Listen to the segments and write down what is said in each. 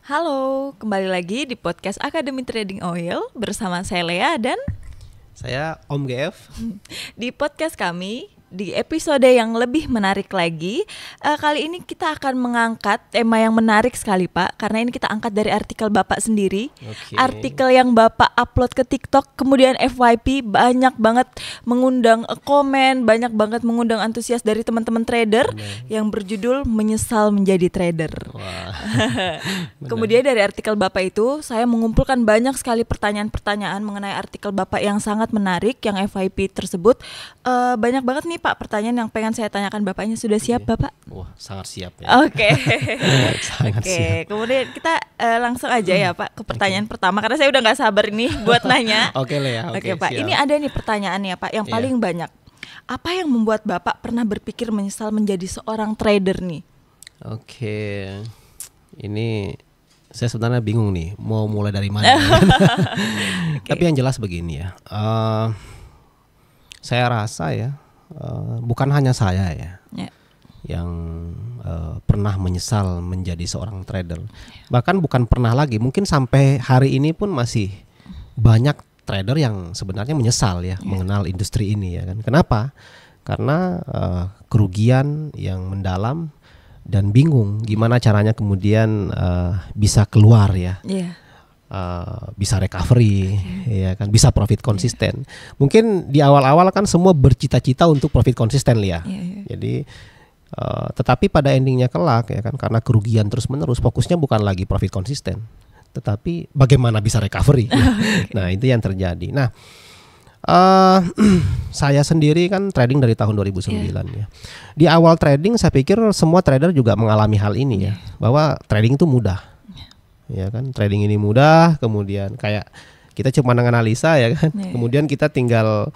Halo, kembali lagi di podcast Academy Trading Oil bersama saya Lea dan Saya Om GF. di podcast kami di episode yang lebih menarik lagi, kali ini kita akan mengangkat tema yang menarik sekali Pak, karena ini kita angkat dari artikel Bapak sendiri. Oke. Artikel yang Bapak upload ke TikTok, kemudian FYP banyak banget mengundang komen, banyak banget mengundang antusias dari teman-teman trader yang berjudul menyesal menjadi trader. Wah. Kemudian dari artikel Bapak itu saya mengumpulkan banyak sekali pertanyaan-pertanyaan mengenai artikel Bapak yang sangat menarik, yang FYP tersebut. Banyak banget nih Pak pertanyaan yang pengen saya tanyakan Bapaknya. Sudah siap Bapak? Wah, sangat siap ya. Oke. Sangat siap. Kemudian kita langsung aja ya Pak ke pertanyaan pertama, karena saya udah gak sabar ini buat nanya. Oke Lea, Oke Pak, siap. ini ada nih pertanyaannya Pak yang Iya. paling banyak. Apa yang membuat Bapak pernah berpikir menyesal menjadi seorang trader nih? Oke. Ini saya sebenarnya bingung nih mau mulai dari mana. Tapi yang jelas begini ya. Saya rasa ya bukan hanya saya ya Ya. yang pernah menyesal menjadi seorang trader. Bahkan bukan pernah lagi, mungkin sampai hari ini pun masih banyak trader yang sebenarnya menyesal ya mengenal industri ini ya kan. Kenapa? Karena kerugian yang mendalam dan bingung gimana caranya kemudian bisa keluar ya. Iya. Bisa recovery ya kan, bisa profit konsisten. Mungkin di awal-awal kan semua bercita-cita untuk profit konsisten ya. Jadi tetapi pada endingnya kelak ya kan, karena kerugian terus-menerus, fokusnya bukan lagi profit konsisten, tetapi bagaimana bisa recovery. Nah, itu yang terjadi. Nah, saya sendiri kan trading dari tahun 2009 ya. Di awal trading saya pikir semua trader juga mengalami hal ini ya, bahwa trading itu mudah. Ya kan, trading ini mudah, kemudian kayak kita cuma menganalisa ya kan. Kemudian kita tinggal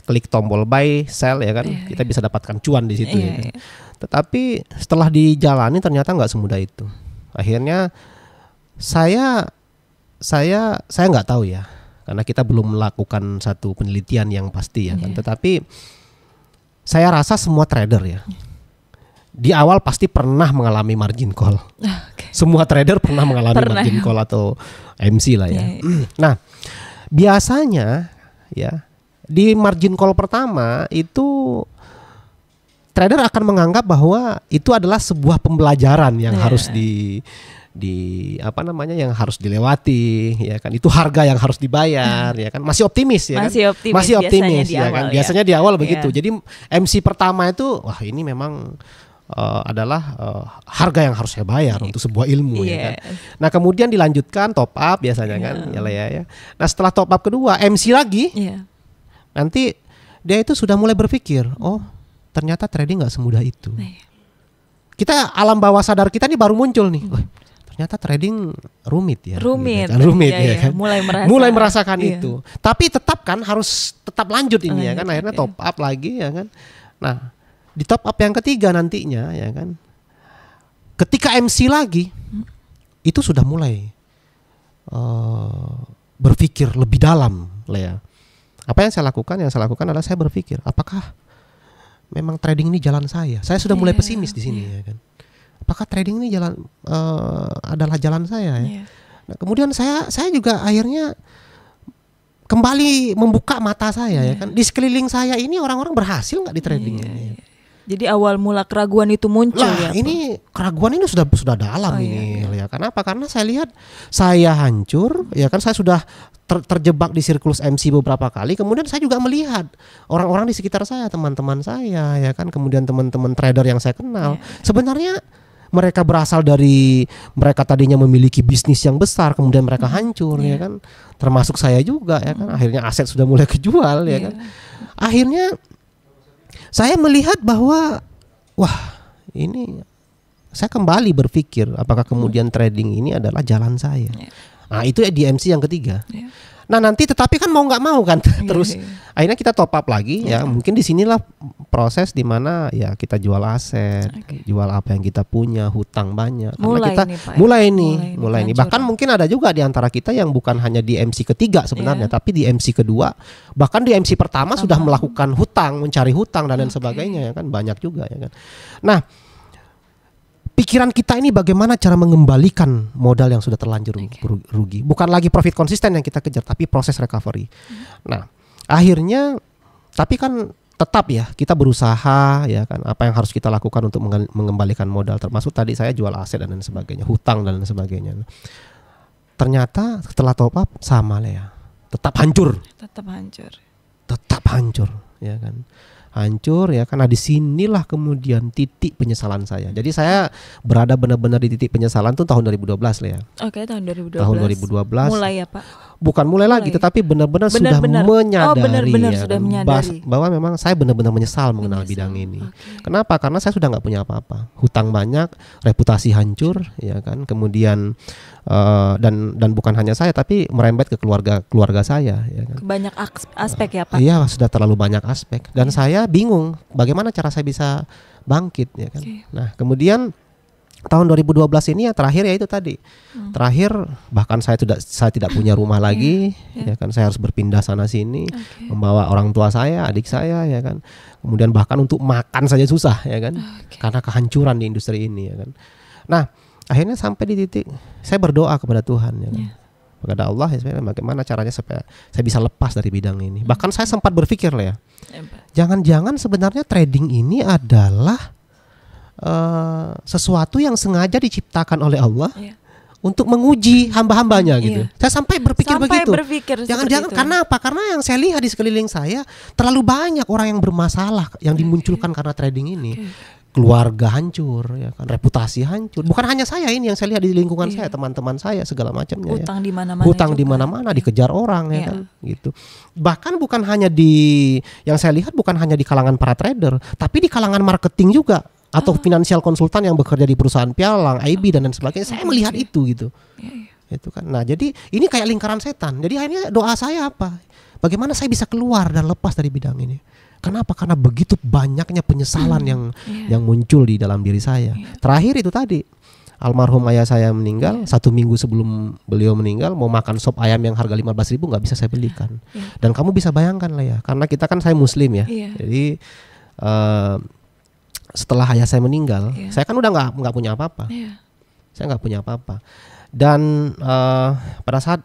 klik tombol buy, sell ya kan. Kita bisa dapatkan cuan di situ ya kan. Tetapi setelah dijalani ternyata nggak semudah itu. Akhirnya saya nggak tahu ya, karena kita belum melakukan satu penelitian yang pasti ya kan. Tetapi saya rasa semua trader ya di awal pasti pernah mengalami margin call. Semua trader pernah mengalami margin call atau MC lah ya. Nah, biasanya ya di margin call pertama itu trader akan menganggap bahwa itu adalah sebuah pembelajaran yang harus yang harus dilewati ya kan, itu harga yang harus dibayar ya kan, masih optimis ya masih optimis ya kan, biasanya di awal begitu. Jadi MC pertama itu wah ini memang adalah harga yang harus saya bayar untuk sebuah ilmu ya kan. Nah, kemudian dilanjutkan top up biasanya kan ya. Nah, setelah top up kedua MC lagi. Nanti dia itu sudah mulai berpikir, oh ternyata trading nggak semudah itu. Kita alam bawah sadar kita nih baru muncul nih. Ternyata trading rumit ya. Rumit ya kan. Mulai merasakan itu. Tapi tetap kan harus tetap lanjut ini ya kan. Akhirnya top up lagi ya kan. Nah, di top up yang ketiga nantinya ya kan, ketika MC lagi itu sudah mulai berpikir lebih dalam Lea. Apa yang saya lakukan? Yang saya lakukan adalah saya berpikir, apakah memang trading ini jalan saya? Saya sudah mulai pesimis di sini ya kan. Apakah trading ini adalah jalan saya ya? Nah, kemudian saya juga akhirnya kembali membuka mata saya ya kan. Di sekeliling saya ini orang-orang berhasil nggak di tradingnya? Jadi awal mula keraguan itu muncul ya. Ini keraguan ini sudah dalam ya. Kenapa? Karena saya lihat saya hancur ya kan, saya sudah terjebak di siklus MC beberapa kali. Kemudian saya juga melihat orang-orang di sekitar saya, teman-teman saya ya kan, kemudian teman-teman trader yang saya kenal. Sebenarnya mereka berasal dari, mereka tadinya memiliki bisnis yang besar, kemudian mereka hancur ya kan. Termasuk saya juga ya kan. Akhirnya aset sudah mulai kejual ya kan. Akhirnya saya melihat bahwa wah ini saya kembali berpikir apakah kemudian trading ini adalah jalan saya. Nah, itu di MC yang ketiga. Nah, nanti tetapi kan mau nggak mau kan terus akhirnya kita top up lagi ya. Mungkin di sinilah proses di mana ya kita jual aset, jual apa yang kita punya, hutang banyak. Mulai ini. Bahkan mungkin ada juga di antara kita yang bukan hanya di MC ketiga sebenarnya, tapi di MC kedua, bahkan di MC pertama sudah melakukan hutang, mencari hutang dan lain sebagainya ya kan, banyak juga ya kan. Nah, pikiran kita ini bagaimana cara mengembalikan modal yang sudah terlanjur rugi. Bukan lagi profit konsisten yang kita kejar, tapi proses recovery. Nah, akhirnya tapi kan tetap ya kita berusaha ya kan, apa yang harus kita lakukan untuk mengembalikan modal, termasuk tadi saya jual aset dan lain sebagainya, hutang dan lain sebagainya. Ternyata setelah top up sama lah ya, tetap hancur ya kan, hancur ya, karena disinilah kemudian titik penyesalan saya. Jadi saya berada benar-benar di titik penyesalan tuh tahun 2012 lah ya. Oke, tahun 2012. Tahun 2012. Mulai ya Pak? Bukan mulai lagi, tetapi benar-benar sudah menyadari, ya, sudah menyadari bahwa memang saya benar-benar menyesal mengenal bidang ini. Kenapa? Karena saya sudah nggak punya apa-apa, hutang banyak, reputasi hancur, ya kan. Kemudian dan bukan hanya saya, tapi merembet ke keluarga saya, ya kan. Banyak aspek ya Pak? Iya, sudah terlalu banyak aspek. Dan saya bingung bagaimana cara saya bisa bangkit, ya kan. Nah, kemudian tahun 2012 ini ya terakhir ya itu tadi. Terakhir bahkan saya tidak punya rumah lagi, ya kan. Saya harus berpindah sana sini, membawa orang tua saya, adik saya, ya kan. Kemudian bahkan untuk makan saja susah, ya kan. Karena kehancuran di industri ini, ya kan. Nah, akhirnya sampai di titik saya berdoa kepada Tuhan, ya kan. Kepada Allah ya, bagaimana caranya supaya saya bisa lepas dari bidang ini. Bahkan saya sempat berpikir lah ya, jangan-jangan sebenarnya trading ini adalah sesuatu yang sengaja diciptakan oleh Allah untuk menguji hamba-hambanya gitu. Saya sampai berpikir begitu. Jangan-jangan karena apa? Karena yang saya lihat di sekeliling saya terlalu banyak orang yang bermasalah yang dimunculkan karena trading ini. Keluarga hancur, ya kan, reputasi hancur. Bukan hanya saya ini yang saya lihat di lingkungan saya, teman-teman saya segala macamnya. Hutang ya. di mana-mana. Hutang di mana-mana, dikejar orang, ya kan, gitu. Bahkan bukan hanya yang saya lihat bukan hanya di kalangan para trader, tapi di kalangan marketing juga. Atau financial konsultan yang bekerja di perusahaan pialang, IB dan lain sebagainya. Saya melihat itu gitu. Itu kan. Nah, jadi ini kayak lingkaran setan. Jadi akhirnya doa saya apa? Bagaimana saya bisa keluar dan lepas dari bidang ini? Kenapa? Karena begitu banyaknya penyesalan yang muncul di dalam diri saya. Terakhir itu tadi, almarhum ayah saya meninggal, 1 minggu sebelum beliau meninggal, mau makan sop ayam yang harga 15.000 nggak bisa saya belikan. Dan kamu bisa bayangkan lah ya, karena kita kan saya muslim ya. Jadi setelah ayah saya meninggal, saya kan udah nggak punya apa-apa. Saya nggak punya apa-apa. Dan pada saat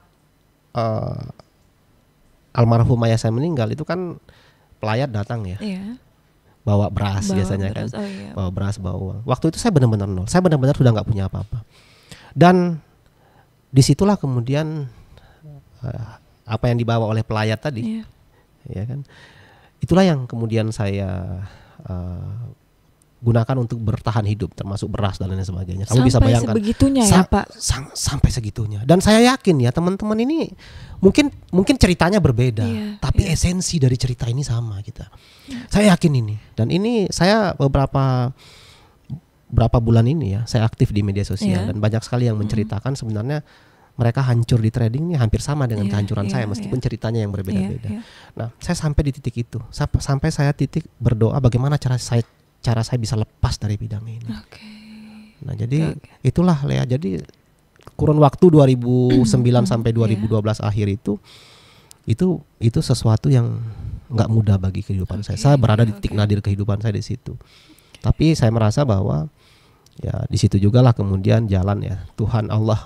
almarhum ayah saya meninggal itu kan pelayat datang ya, bawa beras biasanya kan, bawa beras, bawa uang. Waktu itu saya benar-benar nol. Saya benar-benar sudah nggak punya apa-apa. Dan disitulah kemudian apa yang dibawa oleh pelayat tadi, ya kan, itulah yang kemudian saya gunakan untuk bertahan hidup, termasuk beras dan lain sebagainya. Kamu bisa bayangkan sampai segitunya ya Pak? Sampai segitunya. Dan saya yakin ya teman-teman ini mungkin ceritanya berbeda, tapi esensi dari cerita ini sama kita. Saya yakin ini. Dan ini saya berapa bulan ini ya, saya aktif di media sosial dan banyak sekali yang menceritakan sebenarnya mereka hancur di trading ini hampir sama dengan kehancuran saya, meskipun ceritanya yang berbeda-beda. Nah, saya sampai di titik itu. Sampai saya titik berdoa bagaimana cara saya bisa lepas dari bidang ini. Nah, jadi itulah Lea. Jadi kurun waktu 2009 sampai 2012 akhir itu sesuatu yang nggak mudah bagi kehidupan saya. Saya berada di titik nadir kehidupan saya di situ. Tapi saya merasa bahwa ya di situ juga lah kemudian jalan ya Tuhan Allah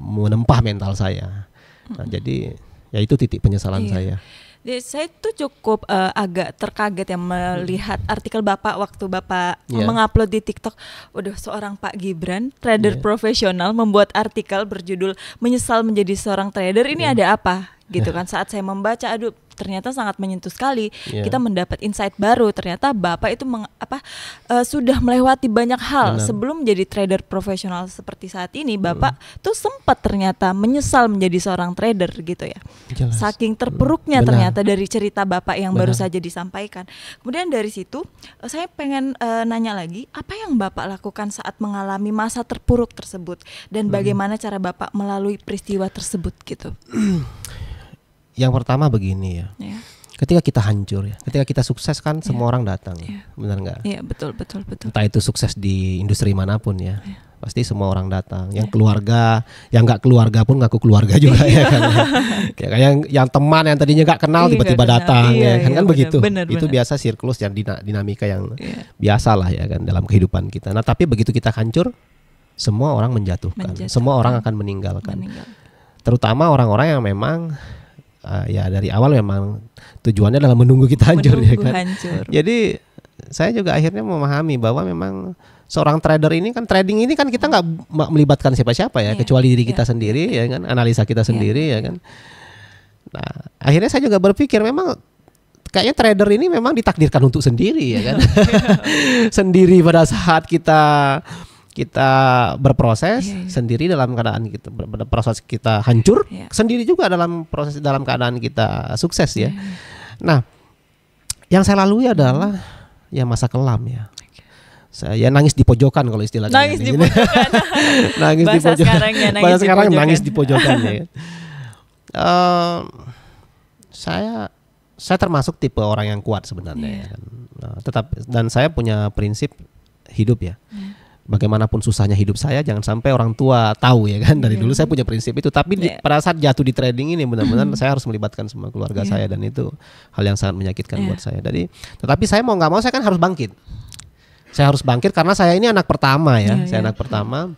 menempah mental saya. Nah, jadi ya itu titik penyesalan saya. Jadi saya tuh cukup agak terkaget ya melihat artikel Bapak waktu Bapak mengupload di TikTok. Waduh, seorang Pak Gibran, trader profesional, membuat artikel berjudul "Menyesal menjadi seorang trader." Ini ada apa? Gitu kan. Saat saya membaca, aduh, ternyata sangat menyentuh sekali. Kita mendapat insight baru. Ternyata Bapak itu sudah melewati banyak hal. Sebelum menjadi trader profesional seperti saat ini, Bapak tuh sempat ternyata menyesal menjadi seorang trader gitu ya. Jelas. Saking terpuruknya ternyata dari cerita Bapak yang baru saja disampaikan. Kemudian dari situ saya pengen nanya lagi, apa yang Bapak lakukan saat mengalami masa terpuruk tersebut dan bagaimana cara Bapak melalui peristiwa tersebut gitu? Yang pertama begini ya. Ketika kita hancur ya, ketika kita sukses kan semua orang datang, benar nggak? Iya, betul. Entah itu sukses di industri manapun ya. pasti semua orang datang. Yang keluarga, yang nggak keluarga pun ngaku keluarga juga ya kan. Ya kan, yang teman yang tadinya nggak kenal tiba-tiba datang ya kan, begitu. Itu biasa siklus yang dinamika yang biasa lah ya kan dalam kehidupan kita. Nah tapi begitu kita hancur, semua orang menjatuhkan. Semua orang akan meninggalkan. Terutama orang-orang yang memang ya dari awal memang tujuannya adalah menunggu kita hancur ya kan. Jadi saya juga akhirnya memahami bahwa memang seorang trader ini kan, trading ini kan kita nggak melibatkan siapa-siapa ya, kecuali diri kita sendiri ya kan, analisa kita sendiri ya kan. Nah akhirnya saya juga berpikir memang kayaknya trader ini memang ditakdirkan untuk sendiri ya kan. Sendiri pada saat kita berproses, sendiri dalam keadaan kita proses kita hancur, sendiri juga dalam proses dalam keadaan kita sukses ya. Nah yang saya lalui adalah ya masa kelam ya. Saya nangis di pojokan kalau istilahnya. Nangis di pojokan. Nangis di pojokan. Bahasa sekarang nangis di pojokan ya. Saya termasuk tipe orang yang kuat sebenarnya ya kan. Nah, dan saya punya prinsip hidup ya. Bagaimanapun susahnya hidup saya, jangan sampai orang tua tahu ya kan. Dari dulu saya punya prinsip itu. Tapi pada saat jatuh di trading ini benar-benar saya harus melibatkan semua keluarga saya, dan itu hal yang sangat menyakitkan buat saya. Tetapi saya mau nggak mau saya kan harus bangkit. Saya harus bangkit karena saya ini anak pertama ya. Saya anak pertama.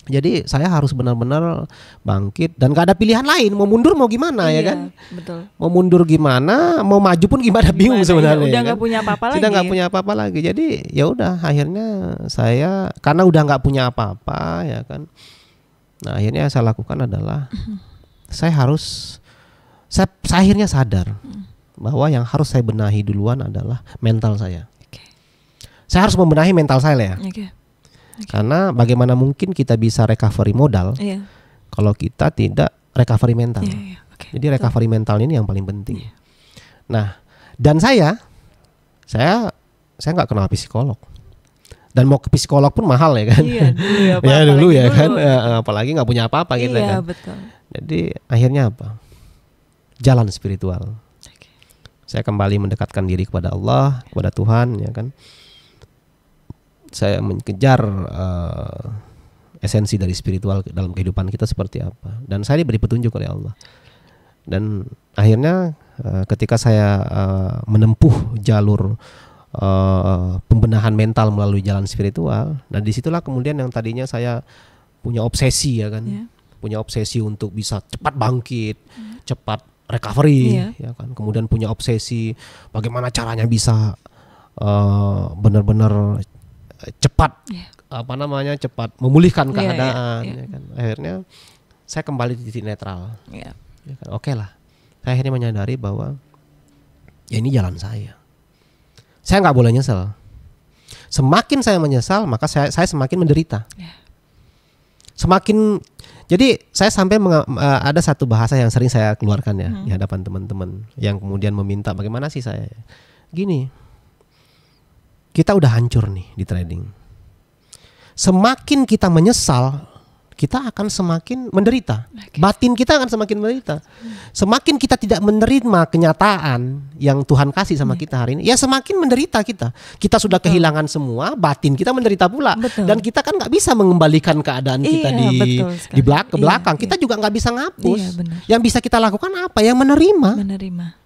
Jadi saya harus benar-benar bangkit dan gak ada pilihan lain. Mau mundur mau gimana ya kan? Betul. Mau mundur gimana, mau maju pun gimana, bingung sebenarnya. Udah nggak kan? Punya apa-apa lagi. Sudah nggak punya apa-apa lagi. Jadi ya udah akhirnya saya karena udah nggak punya apa-apa ya kan. Nah akhirnya yang saya lakukan adalah saya akhirnya sadar bahwa yang harus saya benahi duluan adalah mental saya. Saya harus membenahi mental saya ya. Karena bagaimana mungkin kita bisa recovery modal kalau kita tidak recovery mental. Jadi recovery mental ini yang paling penting. Nah, dan saya nggak kenal psikolog. Dan mau ke psikolog pun mahal ya kan. Dulu ya kan. Apalagi nggak punya apa-apa gitu kan. Betul. Jadi akhirnya apa? Jalan spiritual. Saya kembali mendekatkan diri kepada Allah, kepada Tuhan ya kan. Saya mengejar esensi dari spiritual dalam kehidupan kita seperti apa, dan saya diberi petunjuk oleh Allah. Dan akhirnya ketika saya menempuh jalur pembenahan mental melalui jalan spiritual, dan disitulah kemudian yang tadinya saya punya obsesi ya kan, punya obsesi untuk bisa cepat bangkit, cepat recovery ya kan, kemudian punya obsesi bagaimana caranya bisa benar-benar cepat cepat memulihkan keadaan ya kan. Akhirnya saya kembali di titik netral ya kan. Oke lah, saya akhirnya menyadari bahwa ya ini jalan saya nggak boleh nyesel. Semakin saya menyesal maka saya semakin menderita. Jadi saya sampai ada satu bahasa yang sering saya keluarkan ya di hadapan teman-teman yang kemudian meminta bagaimana sih saya gini. Kita udah hancur nih di trading. Semakin kita menyesal, kita akan semakin menderita. Batin kita akan semakin menderita. Semakin kita tidak menerima kenyataan yang Tuhan kasih sama kita hari ini, ya semakin menderita kita. Kita sudah kehilangan semua, batin kita menderita pula. Dan kita kan nggak bisa mengembalikan keadaan kita di belakang. Kita juga nggak bisa ngapus. Yang bisa kita lakukan apa? Yang menerima.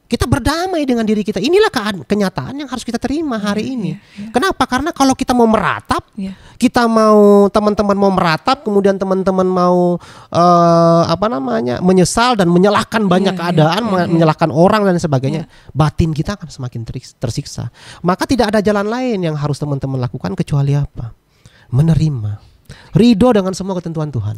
Kita berdamai dengan diri kita. Inilah kenyataan yang harus kita terima hari ini. Kenapa? Karena kalau kita mau meratap, kita mau teman-teman mau meratap, kemudian teman-teman mau menyesal dan menyalahkan banyak keadaan, menyalahkan orang dan sebagainya, batin kita akan semakin tersiksa. Maka tidak ada jalan lain yang harus teman-teman lakukan kecuali apa? Menerima, ridho dengan semua ketentuan Tuhan.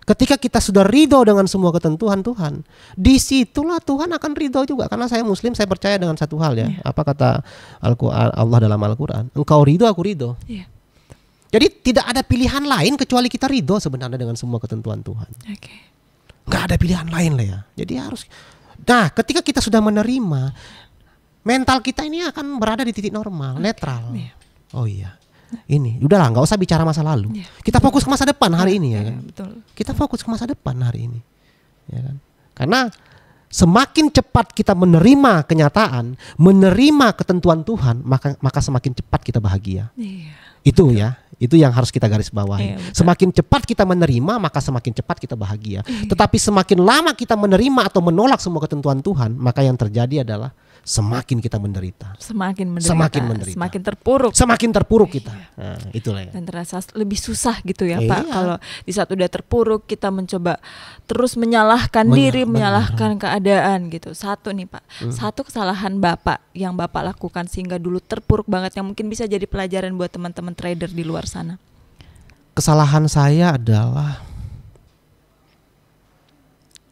Ketika kita sudah ridho dengan semua ketentuan Tuhan, disitulah Tuhan akan ridho juga. Karena saya Muslim, saya percaya dengan satu hal ya. Apa kata Allah dalam Al-Quran? Engkau ridho, aku ridho. Jadi tidak ada pilihan lain kecuali kita ridho sebenarnya dengan semua ketentuan Tuhan. Gak ada pilihan lain lah ya. Jadi harus. Nah, ketika kita sudah menerima, mental kita ini akan berada di titik normal, netral. Oh iya. Ini udahlah, nggak usah bicara masa lalu. Kita fokus ke masa depan hari ini ya kan. Kita fokus ke masa depan hari ini, ya kan. Karena semakin cepat kita menerima kenyataan, menerima ketentuan Tuhan, maka semakin cepat kita bahagia. Itu ya, Itu yang harus kita garis bawahi. Iya, betul. Semakin cepat kita menerima, maka semakin cepat kita bahagia. Tetapi semakin lama kita menerima atau menolak semua ketentuan Tuhan, maka yang terjadi adalah semakin kita menderita. Semakin menderita. semakin terpuruk. Semakin terpuruk kita. Nah, itulah ya. Dan terasa lebih susah gitu ya Iya. Pak. Kalau di saat udah terpuruk kita mencoba terus menyalahkan diri, menyalahkan keadaan gitu. Satu nih Pak, satu kesalahan Bapak yang Bapak lakukan sehingga dulu terpuruk banget yang mungkin bisa jadi pelajaran buat teman-teman trader di luar sana. Kesalahan saya adalah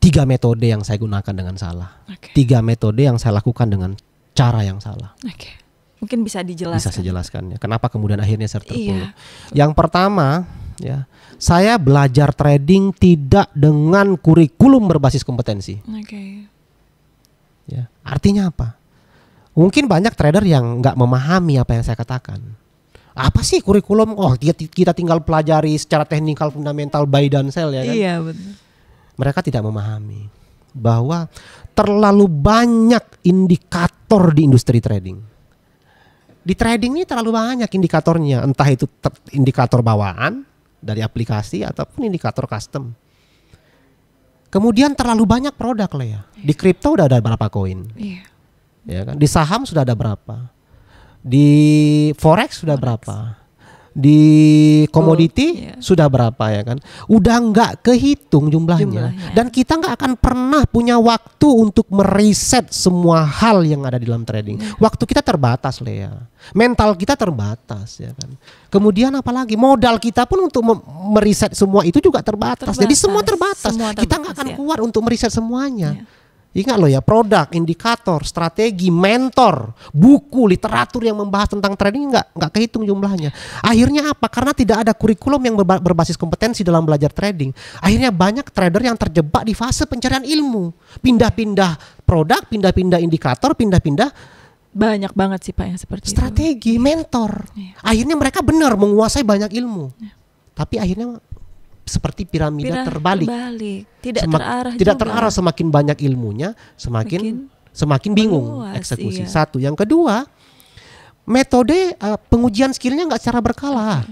3 metode yang saya gunakan dengan salah. Oke. 3 metode yang saya lakukan dengan cara yang salah. Oke. Mungkin bisa dijelaskan. Bisa saya jelaskan ya. Kenapa kemudian akhirnya saya terpuruk? Iya. Yang pertama, ya, saya belajar trading tidak dengan kurikulum berbasis kompetensi. Oke. Ya, artinya apa? Mungkin banyak trader yang nggak memahami apa yang saya katakan. Apa sih kurikulum? Oh, kita tinggal pelajari secara teknikal, fundamental, buy dan sell ya kan? Iya betul. Mereka tidak memahami bahwa terlalu banyak indikator di industri trading. Di trading ini terlalu banyak indikatornya, entah itu indikator bawaan dari aplikasi ataupun indikator custom. Kemudian terlalu banyak produk lah ya. Di kripto udah ada berapa koin? Iya. Ya kan? Di saham sudah ada berapa? Di forex sudah berapa? Di komoditi iya. sudah berapa ya kan? Udah nggak kehitung jumlahnya. Dan kita nggak akan pernah punya waktu untuk meriset semua hal yang ada di dalam trading. Waktu kita terbatas Lea, mental kita terbatas ya kan. Kemudian apalagi modal kita pun untuk meriset semua itu juga terbatas. Jadi semua terbatas. Kita nggak akan kuat untuk meriset semuanya. Ingat loh ya, produk, indikator, strategi, mentor, buku, literatur yang membahas tentang trading nggak kehitung jumlahnya. Akhirnya apa? Karena tidak ada kurikulum yang berbasis kompetensi dalam belajar trading. Akhirnya banyak trader yang terjebak di fase pencarian ilmu, pindah-pindah produk, pindah-pindah indikator, pindah-pindah banyak banget sih Pak yang seperti strategi, itu. mentor. Iya. Akhirnya mereka benar menguasai banyak ilmu, tapi akhirnya seperti piramida terbalik. Tidak terarah, semakin banyak ilmunya semakin bingung meluas, eksekusi. iya. Satu, yang kedua, metode pengujian skillnya nggak secara berkala.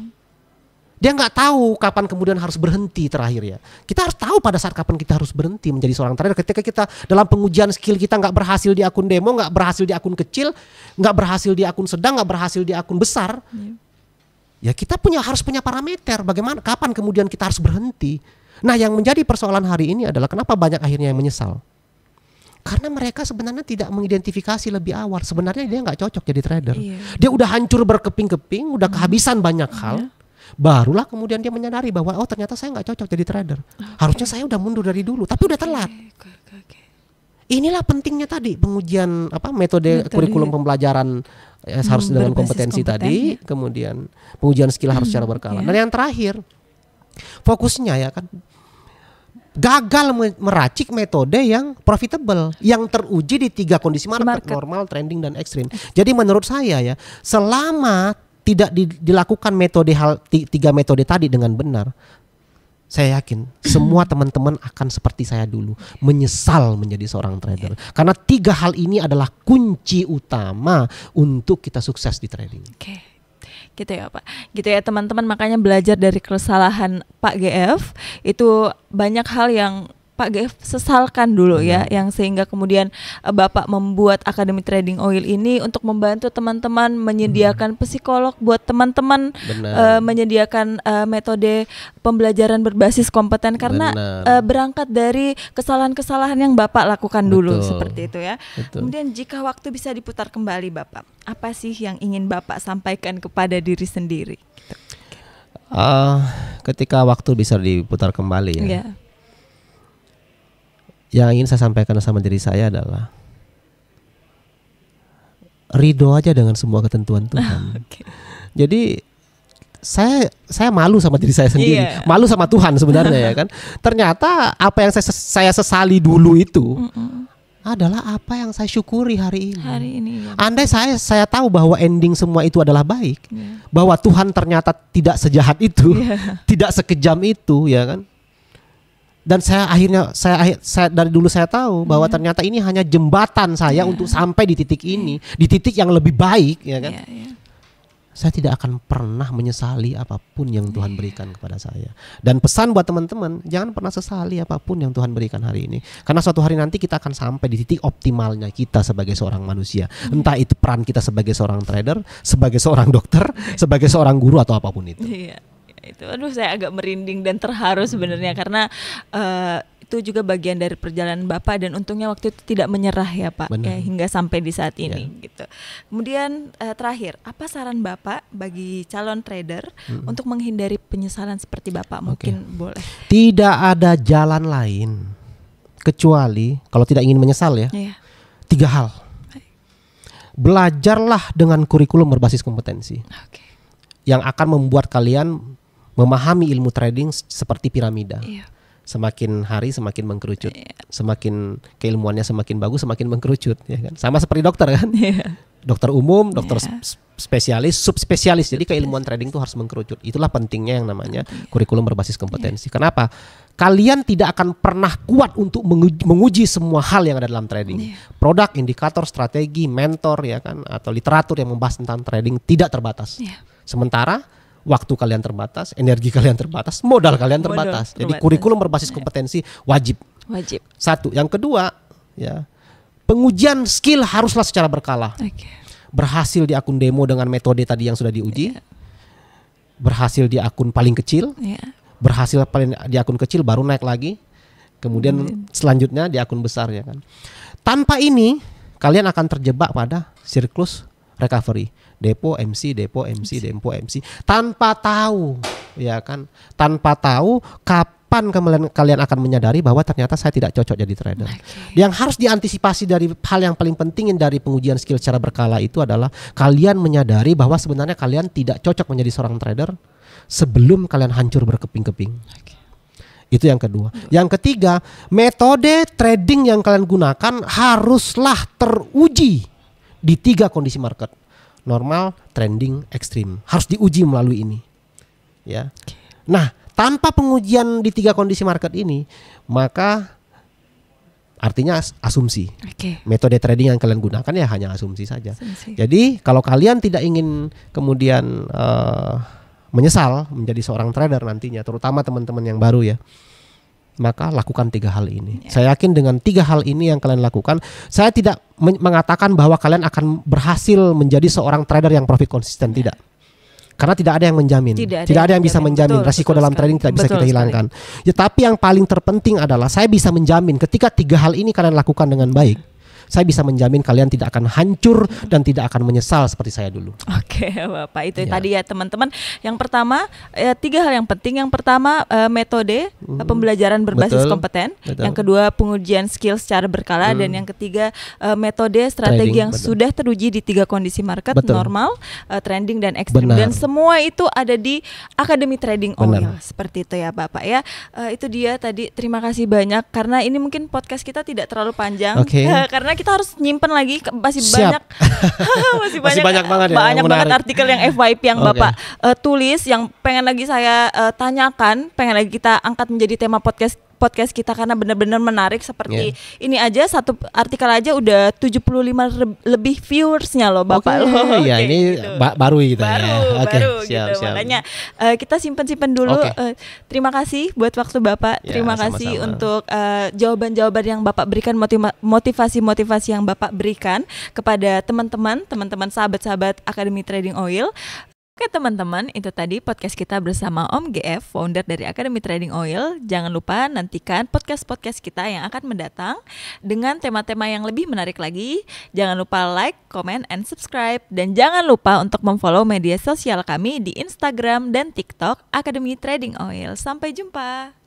Dia nggak tahu kapan kemudian harus berhenti terakhir ya. Kita harus tahu pada saat kapan kita harus berhenti menjadi seorang trader. Ketika kita dalam pengujian skill kita nggak berhasil di akun demo, nggak berhasil di akun kecil, nggak berhasil di akun sedang, nggak berhasil di akun besar. Ya kita harus punya parameter bagaimana kapan kemudian kita harus berhenti. Nah, yang menjadi persoalan hari ini adalah kenapa banyak akhirnya yang menyesal. Karena mereka sebenarnya tidak mengidentifikasi lebih awal. Sebenarnya dia nggak cocok jadi trader. Iya. Dia udah hancur berkeping-keping, udah kehabisan banyak hal. Barulah kemudian dia menyadari bahwa oh ternyata saya nggak cocok jadi trader. Harusnya saya udah mundur dari dulu, tapi udah telat. Inilah pentingnya tadi pengujian metode kurikulum pembelajaran harus dengan kompetensi tadi, kemudian pengujian skill harus secara berkala. Dan yang terakhir, fokusnya ya kan gagal meracik metode yang profitable, yang teruji di 3 kondisi market, normal, trending dan ekstrim. Jadi menurut saya ya, selama tidak dilakukan metode 3 metode tadi dengan benar, saya yakin semua teman-teman akan seperti saya dulu, menyesal menjadi seorang trader. Karena 3 hal ini adalah kunci utama untuk kita sukses di trading. Oke. Gitu ya Pak. Gitu ya teman-teman, makanya belajar dari kesalahan Pak GF itu banyak hal yang Pak GF sesalkan dulu ya, yang sehingga kemudian Bapak membuat Akademi Trading Oil ini untuk membantu teman-teman, menyediakan psikolog buat teman-teman, menyediakan metode pembelajaran berbasis kompeten karena berangkat dari kesalahan-kesalahan yang Bapak lakukan dulu seperti itu ya. Kemudian jika waktu bisa diputar kembali Bapak, apa sih yang ingin Bapak sampaikan kepada diri sendiri? Gitu. Ketika waktu bisa diputar kembali ya. Yeah. Yang ingin saya sampaikan sama diri saya adalah ridho aja dengan semua ketentuan Tuhan. Jadi saya malu sama diri saya sendiri, malu sama Tuhan sebenarnya ya kan. Ternyata apa yang saya sesali dulu itu adalah apa yang saya syukuri hari ini. Andai saya tahu bahwa ending semua itu adalah baik, bahwa Tuhan ternyata tidak sejahat itu, tidak sekejam itu ya kan. Dan saya dari dulu saya tahu bahwa ternyata ini hanya jembatan saya untuk sampai di titik ini, di titik yang lebih baik ya kan. saya tidak akan pernah menyesali apapun yang Tuhan berikan kepada saya. Dan pesan buat teman-teman, jangan pernah sesali apapun yang Tuhan berikan hari ini. Karena suatu hari nanti kita akan sampai di titik optimalnya kita sebagai seorang manusia. Entah itu peran kita sebagai seorang trader, sebagai seorang dokter, sebagai seorang guru atau apapun itu. Iya, itu aduh saya agak merinding dan terharu sebenarnya karena itu juga bagian dari perjalanan Bapak dan untungnya waktu itu tidak menyerah ya Pak ya, hingga sampai di saat ini gitu. Kemudian terakhir, apa saran Bapak bagi calon trader untuk menghindari penyesalan seperti Bapak? Mungkin boleh. Tidak ada jalan lain kecuali kalau tidak ingin menyesal ya. 3 hal. Belajarlah dengan kurikulum berbasis kompetensi. Yang akan membuat kalian memahami ilmu trading seperti piramida. Semakin hari semakin mengkerucut, semakin keilmuannya semakin bagus semakin mengkerucut, ya kan? Sama seperti dokter kan, dokter umum, dokter spesialis, subspesialis. Jadi keilmuan trading itu harus mengkerucut. Itulah pentingnya yang namanya kurikulum berbasis kompetensi. Kenapa? Kalian tidak akan pernah kuat untuk menguji semua hal yang ada dalam trading. Produk, indikator, strategi, mentor, ya kan, atau literatur yang membahas tentang trading tidak terbatas. Sementara waktu kalian terbatas, energi kalian terbatas, modal kalian terbatas. Jadi kurikulum berbasis kompetensi wajib. Satu. Yang kedua, ya, pengujian skill haruslah secara berkala. Berhasil di akun demo dengan metode tadi yang sudah diuji, berhasil di akun paling kecil, berhasil di akun kecil baru naik lagi, kemudian selanjutnya di akun besar, ya kan. Tanpa ini kalian akan terjebak pada siklus recovery. Depo MC tanpa tahu, ya kan, tanpa tahu kapan kalian akan menyadari bahwa ternyata saya tidak cocok jadi trader. Yang harus diantisipasi dari hal yang paling penting dari pengujian skill secara berkala itu adalah kalian menyadari bahwa sebenarnya kalian tidak cocok menjadi seorang trader sebelum kalian hancur berkeping-keping. Itu yang kedua. Yang ketiga, metode trading yang kalian gunakan haruslah teruji di 3 kondisi market. Normal, trending, ekstrim. Harus diuji melalui ini. Ya. Nah, tanpa pengujian di 3 kondisi market ini, maka artinya asumsi. Metode trading yang kalian gunakan ya hanya asumsi saja. Jadi, kalau kalian tidak ingin kemudian menyesal menjadi seorang trader nantinya, terutama teman-teman yang baru ya, maka lakukan 3 hal ini. Saya yakin dengan 3 hal ini yang kalian lakukan, saya tidak mengatakan bahwa kalian akan berhasil menjadi seorang trader yang profit konsisten, tidak. Karena tidak ada yang menjamin. Tidak ada yang bisa menjamin. Resiko dalam trading tidak bisa kita hilangkan. Ya, tapi yang paling terpenting adalah saya bisa menjamin ketika 3 hal ini kalian lakukan dengan baik, saya bisa menjamin kalian tidak akan hancur dan tidak akan menyesal seperti saya dulu. Oke, Bapak, itu tadi ya teman-teman. Yang pertama, 3 hal yang penting. Yang pertama, metode pembelajaran berbasis kompeten. Yang kedua, pengujian skill secara berkala. Dan yang ketiga, metode strategi yang sudah teruji di 3 kondisi market, normal, trending, dan ekstrim. Dan semua itu ada di Akademi Trading Oil. Seperti itu ya Bapak ya. Itu dia tadi. Terima kasih banyak. Karena ini mungkin podcast kita tidak terlalu panjang. Karena kita harus nyimpen lagi masih banyak masih banyak banget artikel yang FYP yang Bapak tulis yang pengen lagi saya tanyakan, pengen lagi kita angkat menjadi tema podcast kita karena benar-benar menarik seperti ini aja, satu artikel aja udah 75 lebih viewersnya loh Bapak loh. Iya, ini gitu. Baru gitu baru gitu. Makanya kita simpen dulu. Terima kasih buat waktu Bapak. Terima kasih untuk jawaban-jawaban yang Bapak berikan, motivasi yang Bapak berikan kepada teman-teman sahabat-sahabat Akademi Trading Oil. Oke teman-teman, itu tadi podcast kita bersama Om GF, founder dari Akademi Trading Oil. Jangan lupa nantikan podcast-podcast kita yang akan mendatang dengan tema-tema yang lebih menarik lagi. Jangan lupa like, comment, and subscribe. Dan jangan lupa untuk memfollow media sosial kami di Instagram dan TikTok Akademi Trading Oil. Sampai jumpa.